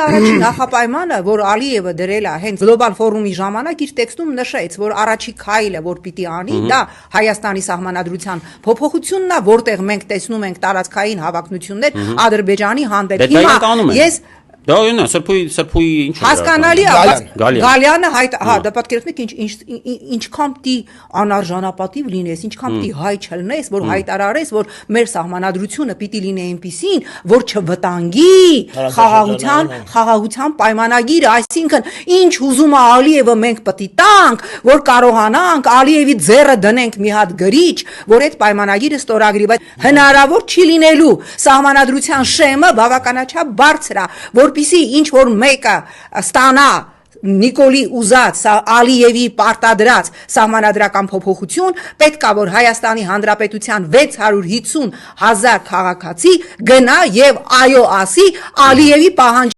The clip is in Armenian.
Առաջին նախապայմանը, որ Ալիևը դրել է հենց գլոբալ ֆորումի ժամանակ իր տեքստում նշեց, որ առաջի քայլը, որ պիտի անի, դա Հայաստանի սահմանադրության փոփոխությունն է, որտեղ մենք տեսնում ենք տարածքային հավակնություններ Ադրբեջանի հանդեպ։ Հիմա ես դա ինա սրբույի ինչ հասկանալի է Գալյանը հա դա պատկերացնեք ինչքան պիտի անարժանապատիվ լինես, ինչքան պիտի հայ չլնես, որ հայտարարես, որ մեր սահմանադրությունը պիտի լինի այնպիսին, որ չվտանգի խաղաղության պայմանագիրը, այսինքն ինչ ուզում է Ալիևը մենք պիտի տանք, որ կարողանանք Ալիևի ձեռը դնենք մի հատ գրիչ, որ այդ պայմանագիրը ստորագրի, բայց հնարավոր չի լինելու սահմանադրության շեմը բավականաչափ բարձր է, որպեսզի ինչ որ մեկը ստանա Նիկոլի ուզած Ալիևի պարտադրած սահմանադրական փոփոխություն, պետք է որ Հայաստանի Հանրապետության 650,000 քաղաքացի գնա եւ այո ասի Ալիևի պահանջ